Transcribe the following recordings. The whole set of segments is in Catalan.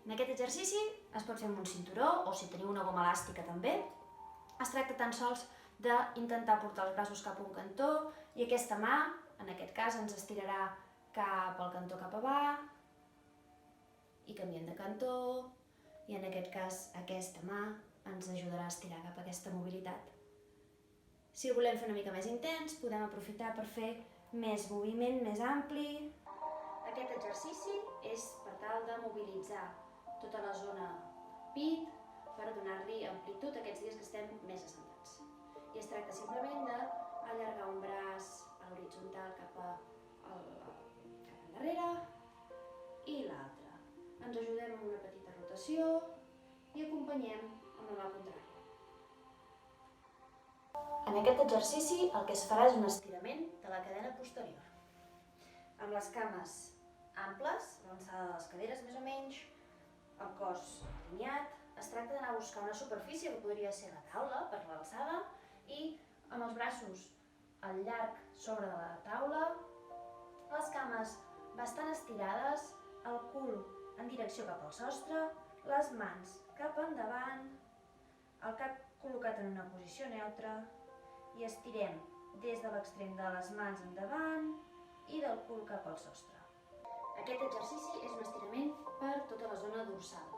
En aquest exercici es pot fer amb un cinturó o si teniu una goma elàstica també. Es tracta tan sols d'intentar portar els braços cap a un cantó i aquesta mà, en aquest cas, ens estirarà cap al cantó cap avall i canviem de cantó i en aquest cas aquesta mà ens ajudarà a estirar cap a aquesta mobilitat. Si ho volem fer una mica més intens, podem aprofitar per fer més moviment, més ampli. Aquest exercici és per tal de mobilitzar tota la zona pit per donar-li amplitud aquests dies que estem més assentats. I es tracta simplement d'allargar un braç a l'horitzontal cap endarrere i l'altre. Ens ajudem amb una petita rotació i acompanyem amb la mà contrària. En aquest exercici el que es farà és un estirament de la cadena posterior. Amb les cames amples, l'alçada de les caderes més o menys, el cos alineat, es tracta d'anar a buscar una superfície que podria ser la taula per l'alçada i amb els braços al llarg sobre de la taula, les cames bastant estirades, el cul en direcció cap al sostre, les mans cap endavant, el cap col·locat en una posició neutra i estirem des de l'extrem de les mans endavant i del cul cap al sostre. Aquest exercici és un estirament per tota la zona dorsal.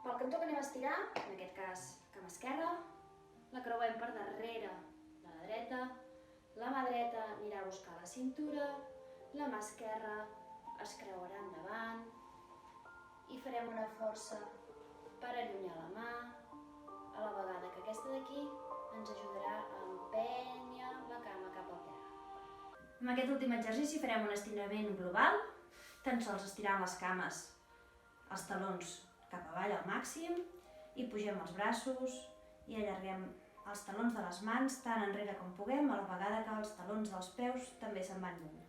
Pel cantó que anem a estirar, en aquest cas cama esquerra, la creuem per darrere de la dreta, la mà dreta anirà a buscar la cintura, la mà esquerra es creuarà endavant i farem una força per allunyar la mà, a la vegada que aquesta d'aquí ens ajudarà a empènyer la cama cap al terra. Amb aquest últim exercici farem un estirament global, tan sols estirant les cames, els talons cap avall al màxim i pugem els braços i allarguem els talons de les mans tan enrere com puguem, a la vegada que els talons dels peus també se'n van lluny.